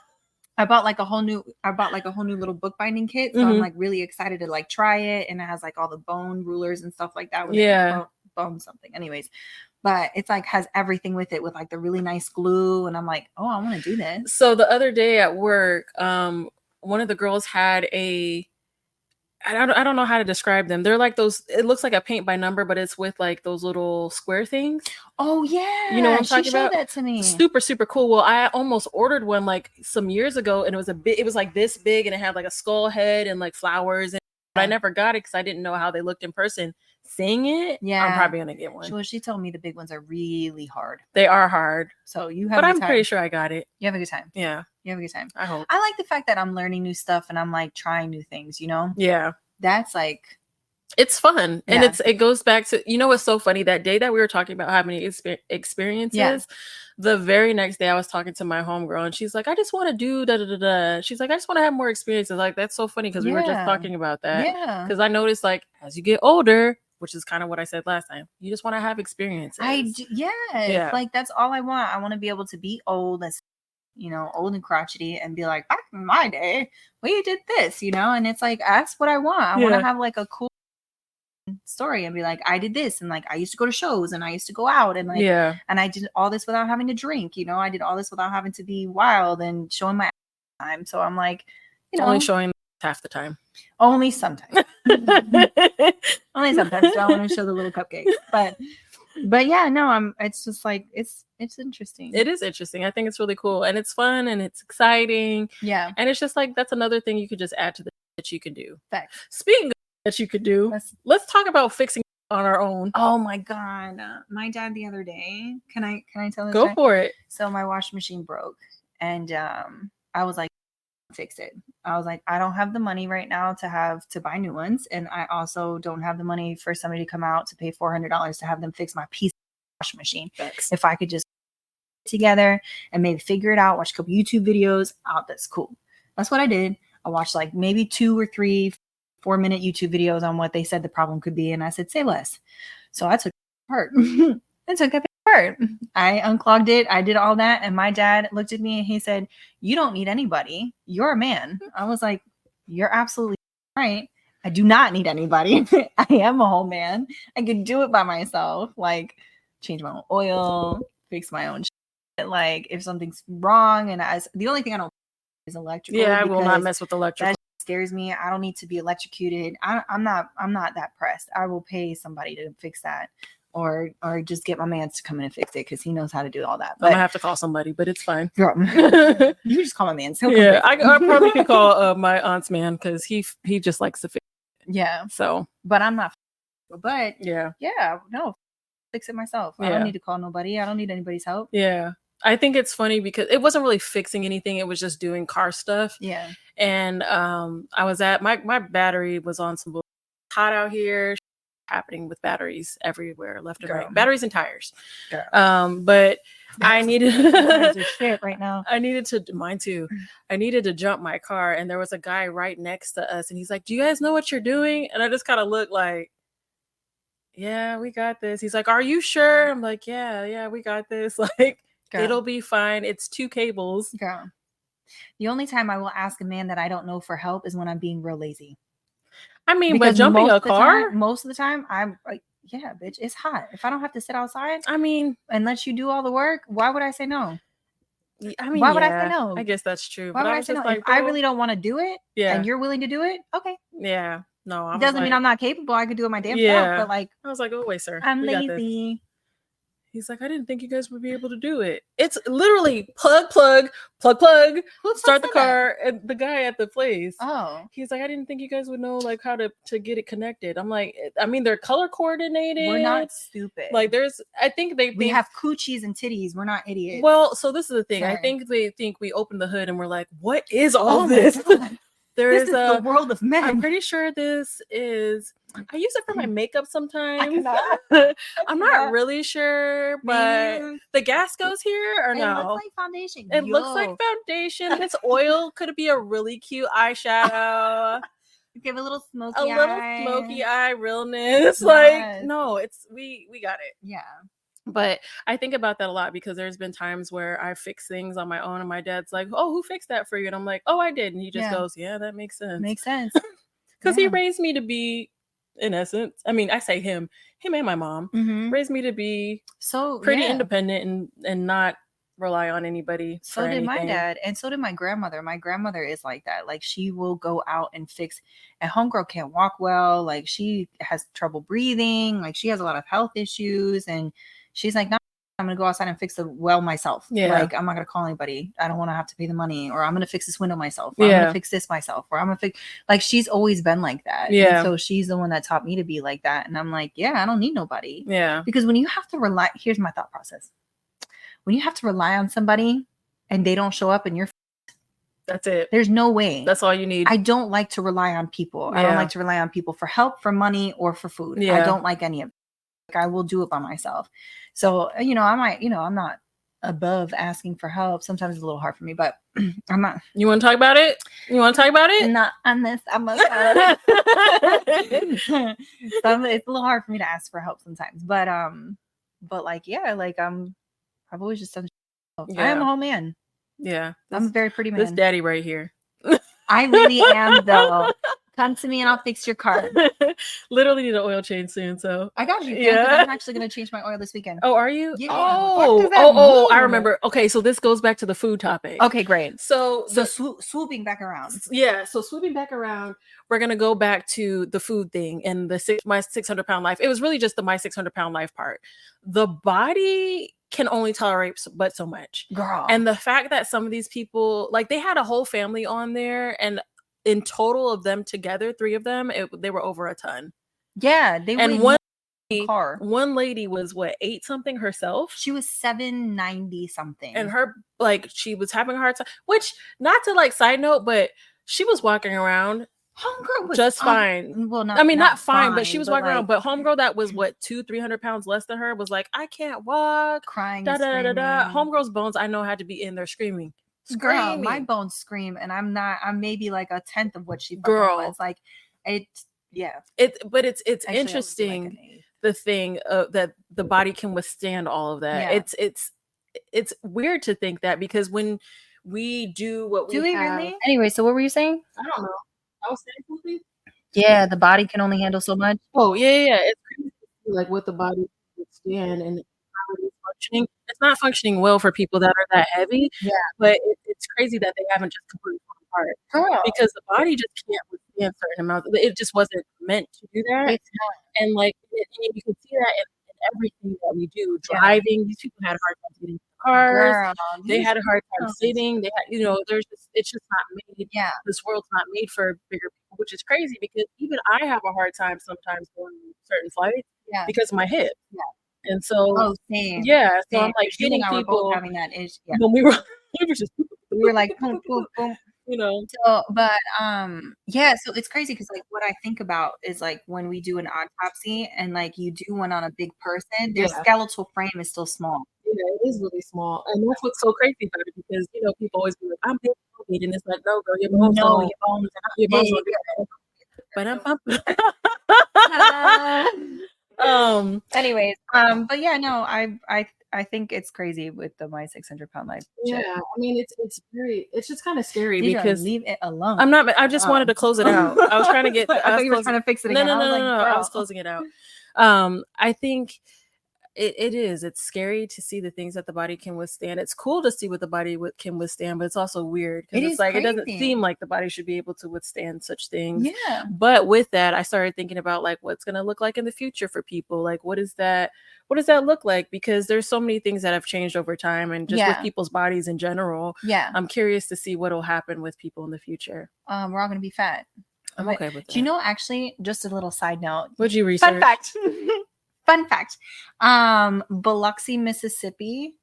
I bought like a whole new little bookbinding kit. So I'm like really excited to like try it. And it has like all the bone rulers and stuff like that. Bone something. Anyways, but it's like has everything with it with like the really nice glue. And I'm like, oh, I want to do this. So the other day at work, one of the girls had I don't know how to describe them. They're like those, it looks like a paint by number, but it's with like those little square things. Oh yeah. You know what I'm talking about? That to me. Super, super cool. Well, I almost ordered one like some years ago and it was like this big and it had like a skull head and like flowers. But I never got it because I didn't know how they looked in person. Seeing it, I'm probably going to get one. Well, she told me the big ones are really hard. They are hard. So you have But I'm pretty sure I got it. You have a good time. Yeah. You have a good time. I hope. I like the fact that I'm learning new stuff and I'm like trying new things, Yeah. That's like, it's fun. And it goes back to, what's so funny, that day that we were talking about having experiences, the very next day I was talking to my homegirl and she's like, I just want to do da da da da. She's like, I just want to have more experiences. Like, that's so funny because we were just talking about that. Yeah. Because I noticed like as you get older, which is kind of what I said last time, you just want to have experiences. Yeah. Like that's all I want. I want to be able to be old as old and crotchety and be like, back in my day, we did this, and it's like, that's what I want. I want to have like a cool story and be like, I did this. And like, I used to go to shows and I used to go out and like, and I did all this without having to drink, I did all this without having to be wild and showing my time. So I'm like, only showing half the time. Only sometimes. Only sometimes. So I want to show the little cupcakes. But yeah, no, it's just like, it's interesting. It is interesting. I think it's really cool and it's fun and it's exciting. Yeah. And it's just like, that's another thing you could just add to the that you can do. Facts. Speaking of that you could do, let's talk about fixing on our own. Oh my God. My dad the other day, can I tell this? Go for it. So my washing machine broke and I was like, fix it. I was like, I don't have the money right now to buy new ones, and I also don't have the money for somebody to come out to pay $400 to have them fix my piece of washing machine. Thanks. If I could just together and maybe figure it out, watch a couple YouTube videos out, that's cool. That's what I did. I watched like maybe 2 or 3 4-minute YouTube videos on what they said the problem could be, and I said, say less. So I took it apart. I took that apart. I unclogged it. I did all that, and my dad looked at me and he said, you don't need anybody. You're a man. I was like, you're absolutely right. I do not need anybody. I am a whole man. I can do it by myself. Like, change my own oil, fix my own shit. Like, if something's wrong, and the only thing I don't is electrical. Yeah, I will not mess with electrical. That scares me. I don't need to be electrocuted. I'm not that pressed. I will pay somebody to fix that, or just get my man to come in and fix it because he knows how to do all that. But I'm gonna have to call somebody, but it's fine. Girl, you just call my man. Yeah, I probably could call my aunt's man because he just likes to fix it. Yeah. So, but I'm not. But yeah, no, fix it myself. I don't need to call nobody. I don't need anybody's help. Yeah. I think it's funny because it wasn't really fixing anything. It was just doing car stuff. Yeah. And I was at my battery was on some hot out here, happening with batteries everywhere, left and right, batteries and tires. But I needed shit right now. Mine too. I needed to jump my car, and there was a guy right next to us, and he's like, "Do you guys know what you're doing?" And I just kind of looked like, "Yeah, we got this." He's like, "Are you sure?" I'm like, "Yeah, we got this." Like. Girl. It'll be fine. It's 2 cables. Girl. The only time I will ask a man that I don't know for help is when I'm being real lazy. I mean, because but jumping a car? Most of the time, I'm like, yeah, bitch, it's hot. If I don't have to sit outside, I mean, and let you do all the work, why would I say no? I mean, why would I say no? I guess that's true. Why would I say no? Like, if I really don't want to do it, and you're willing to do it, okay. Yeah. No, it doesn't mean I'm not capable. I could do it my damn self. But like, I was like, oh wait, sir, I'm lazy. He's like, I didn't think you guys would be able to do it. It's literally plug, start the car, and the guy at the place. Oh. He's like, I didn't think you guys would know like how to get it connected. I'm like, I mean, they're color coordinated. We're not stupid. Like I think we have coochies and titties. We're not idiots. Well, so this is the thing. Sorry. I think they think we open the hood and we're like, what is all this? This is the world of men. I'm pretty sure this is. I use it for my makeup sometimes. I'm not really sure, but the gas goes here or no? It looks like foundation. It looks like foundation. This oil could be a really cute eyeshadow. Give a little smoky eye realness. Yes. Like no, it's we got it. Yeah. But I think about that a lot because there's been times where I fix things on my own and my dad's like, oh, who fixed that for you? And I'm like, oh, I did. And he just goes, yeah, that makes sense. Makes sense. Because he raised me to be, in essence, I mean, I say him and my mom raised me to be so pretty independent and not rely on anybody. So did my dad. And so did my grandmother. My grandmother is like that. Like she will go out and fix, and homegirl can't walk well. Like she has trouble breathing. Like she has a lot of health issues. And she's like, no, I'm going to go outside and fix the well myself. Yeah. Like, I'm not going to call anybody. I don't want to have to pay the money, or I'm going to fix this window myself. Or I'm going to fix this myself. Or I'm going to fix, like, she's always been like that. Yeah. And so she's the one that taught me to be like that. And I'm like, yeah, I don't need nobody. Yeah. Because when you have to rely, here's my thought process. When you have to rely on somebody and they don't show up and you're, that's it. There's no way. That's all you need. I don't like to rely on people. Yeah. I don't like to rely on people for help, for money, or for food. Yeah. I don't like any of it. Like, I will do it by myself. So, I might, I'm not above asking for help. Sometimes it's a little hard for me, but I'm not. You want to talk about it? Not on this. I must. So it's a little hard for me to ask for help sometimes, but like, yeah, like I've always just done. Yeah. I am a whole man. Yeah. I'm a very pretty man. This daddy right here. I really am though. Come to me and I'll fix your car. Literally need an oil change soon, so I got you. Yeah, I'm actually gonna change my oil this weekend. Oh, are you? Yeah. Oh, I remember. Okay, so this goes back to the food topic. Okay, great. So swooping back around. Yeah, so swooping back around, we're gonna go back to the food thing and my 600-pound life. It was really just the my 600-pound life part. The body can only tolerate but so much, girl. And the fact that some of these people, like, they had a whole family on there, and in total of them together, 3 of them, they were over a ton. Yeah, and one car. One lady was what, 8 something herself? She was 790 something. And her, like, she was having a hard time, which, not to like side note, but she was walking around homegirl was just fine. Well, not fine, but she was walking like, around. But homegirl that was what, 200-300 pounds less than her was like, I can't walk, crying, homegirl's bones I know had to be in there screaming. Girl, my bones scream, and I'm maybe like a tenth of what she was. Like, but it's actually, interesting, the thing that the body can withstand all of that. Yeah. It's weird to think that, because when we do what we have, really? Anyway, so what were you saying? I don't know. I was saying something. Yeah, the body can only handle so much. Oh yeah. It's crazy, like what the body can withstand and how it is functioning. It's not functioning well for people that are that heavy. Yeah, but it's crazy that they haven't just completely fallen apart. Because the body just can't withstand certain amounts. It just wasn't meant to do that. It's not. And like, and you can see that in everything that we do. Driving, these people had a hard time getting into cars. Girl, they had a hard time sitting. They had, it's just not made. Yeah, this world's not made for bigger people, which is crazy, because even I have a hard time sometimes going certain flights. Yeah, because of my hip. Yeah, and so same. Yeah, so I'm like getting people having that issue. Yeah. When we were just we were like boom, boom, boom. So, but so it's crazy, because like what I think about is like when we do an autopsy and like you do one on a big person, their skeletal frame is still small. Yeah, it is really small, and that's what's so crazy about it, because people always be like, I'm big, and it's like, no, girl, your bones are big. But I'm anyways, but yeah, no, I think it's crazy with my 600-pound life. Yeah, I mean, it's just kind of scary, Did because leave it alone. I just wanted to close it out. I was trying to get. I thought you were trying to fix it again. No. I was closing it out. I think it's scary to see the things that the body can withstand. It's cool to see what the body can withstand, but it's also weird, because it's like crazy. It doesn't seem like the body should be able to withstand such things. Yeah. But with that, I started thinking about like what's going to look like in the future for people. Like, what does that look like? Because there's so many things that have changed over time, and just with people's bodies in general. Yeah. I'm curious to see what will happen with people in the future. We're all going to be fat. I'm okay with that. Do you know, actually, just a little side note. What'd you research? Fun fact. Biloxi, Mississippi,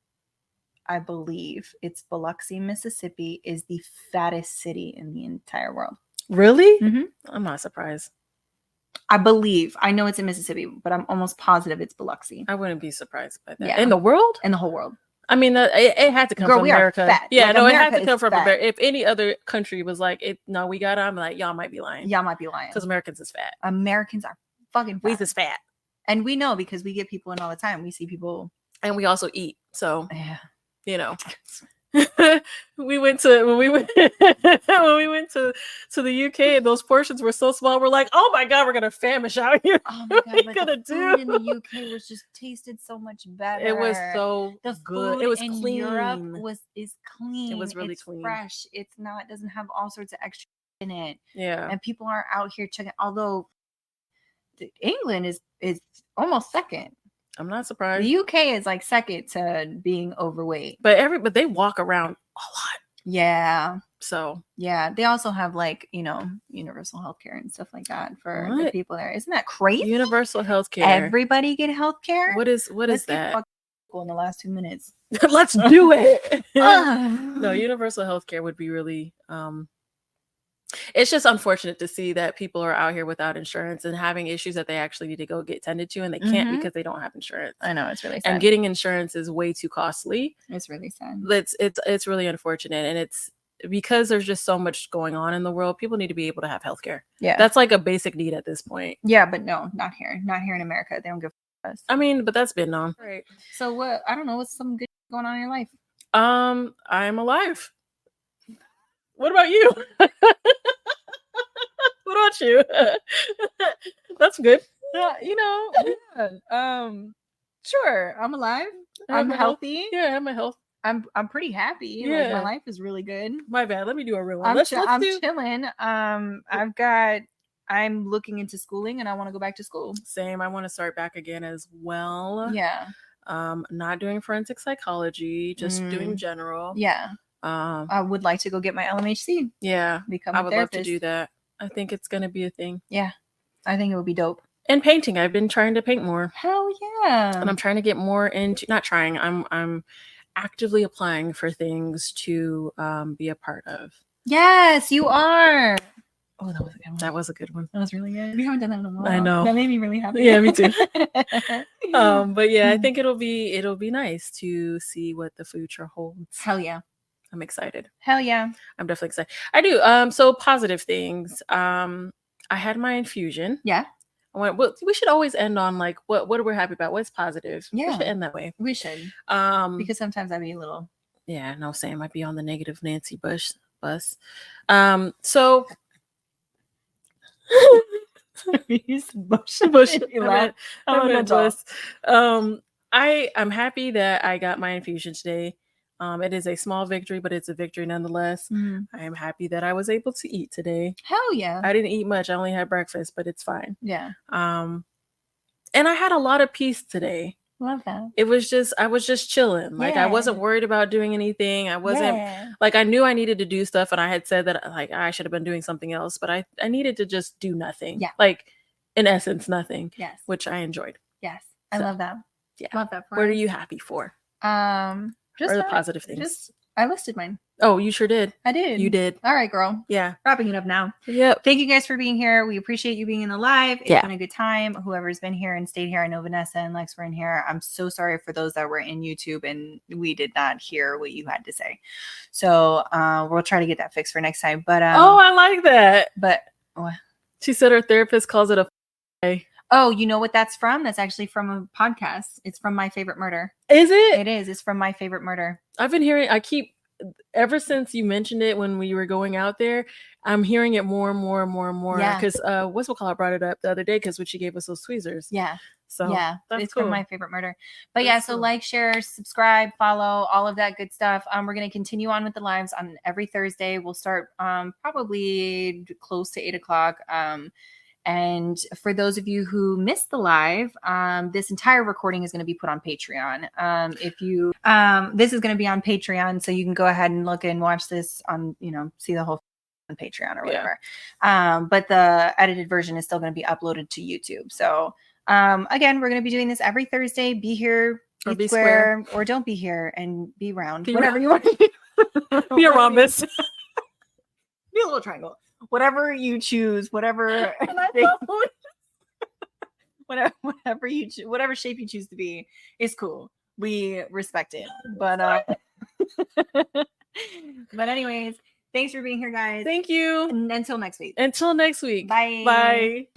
I believe it's Biloxi, Mississippi, is the fattest city in the entire world. Really? Mm-hmm. I'm not surprised. I believe. I know it's in Mississippi, but I'm almost positive it's Biloxi. I wouldn't be surprised by that. Yeah. In the world? In the whole world. I mean, it had to come from America. Are fat. Yeah, like, no, America, it had to come from America. If any other country was like, we got it, I'm like, y'all might be lying. Because Americans is fat. Americans are fucking fat. We is fat. And we know, because we get people in all the time. We see people. And we also eat. So, yeah. we went to when we went to the UK, and those portions were so small. We're like, oh my god, we're gonna famish out here. Oh my god, what are we gonna do? In the UK was just tasted so much better. It was so good. It was in clean. Europe is clean. It was really clean. Fresh. It's not. It doesn't have all sorts of extra in it. Yeah. And people aren't out here checking. Although England is almost second. I'm not surprised. The UK is like second to being overweight. But they walk around a lot. Yeah. So yeah, they also have like, universal healthcare and stuff like that for the people there. Isn't that crazy? Universal healthcare. Everybody get healthcare? What is that? In the last 2 minutes. Let's do it. No, universal healthcare would be really it's just unfortunate to see that people are out here without insurance and having issues that they actually need to go get tended to, and they can't because they don't have insurance. I know, it's really sad. And getting insurance is way too costly. It's really sad. It's really unfortunate, and it's because there's just so much going on in the world. People need to be able to have healthcare. Yeah, that's like a basic need at this point. Yeah, but no, not here in America. They don't give us. I mean, but that's been known. Right. So what? I don't know. What's some good going on in your life? I'm alive. What about you? What about you? That's good. Sure. I'm alive. I'm healthy. Yeah, I'm a health. I'm pretty happy. Yeah. Like, my life is really good. My bad. Let me do a real one. I'm chilling. I'm looking into schooling, and I want to go back to school. Same. I want to start back again as well. Yeah. Not doing forensic psychology, just doing general. Yeah. I would like to go get my LMHC. Yeah. Become a therapist. Love to do that. I think it's going to be a thing. Yeah. I think it would be dope. And painting. I've been trying to paint more. Hell yeah. And I'm trying to get more into, not trying, I'm actively applying for things to be a part of. Yes, you are. Oh, that was a good one. That was a good one. That was really good. We haven't done that in a while. I know. That made me really happy. Yeah, me too. But yeah, I think it'll be nice to see what the future holds. Hell yeah. I'm excited. Hell yeah. I'm definitely excited. I do. So positive things. I had my infusion. Yeah. We should always end on like what we're happy about. What's positive? Yeah. We should end that way. We should. Because sometimes I'd be a little. Yeah, no, Sam might be on the negative Nancy bus. So Bush. I'm happy that I got my infusion today. It is a small victory, but it's a victory nonetheless. I am happy that I was able to eat today. Hell yeah. I didn't eat much. I only had breakfast, but it's fine. Yeah. And I had a lot of peace today. Love that. I was just chilling. Like I wasn't worried about doing anything. I wasn't like, I knew I needed to do stuff, and I had said that like I should have been doing something else, but I needed to just do nothing. Yeah. Like in essence, nothing. Yes. Which I enjoyed. Yes. I love that. Yeah. Love that. What are you happy for? Just or the positive things. I listed mine. Oh, you sure did. I did. You did. All right, girl. Yeah. Wrapping it up now. Yep. Thank you guys for being here. We appreciate you being in the live. It's been a good time. Whoever's been here and stayed here. I know Vanessa and Lex were in here. I'm so sorry for those that were in YouTube and we did not hear what you had to say. So we'll try to get that fixed for next time. But oh, I like that. But what? She said her therapist calls it a day. Oh, you know what that's from? That's actually from a podcast. It's from My Favorite Murder. Is it? It is. It's from My Favorite Murder. I've been hearing, ever since you mentioned it when we were going out there, I'm hearing it more and more and more and more. Yeah. Because what's what call it brought it up the other day because when she gave us those tweezers. Yeah. So yeah, that's it's cool. from My Favorite Murder. But yeah, so like, share, subscribe, follow, all of that good stuff. We're going to continue on with the lives on every Thursday. We'll start probably close to 8:00. And for those of you who missed the live, this entire recording is going to be put on Patreon. This is going to be on Patreon, so you can go ahead and look and watch this on, see the whole on Patreon or whatever. But the edited version is still going to be uploaded to YouTube. So again, we're going to be doing this every Thursday. Be here, be square, or don't be here and be round. Whatever you want to do. Be a rhombus. Be a little triangle. Whatever you choose, whatever whatever you whatever shape you choose to be is cool. We respect it. But but anyways, thanks for being here, guys. Thank you. And until next week. Until next week. Bye. Bye.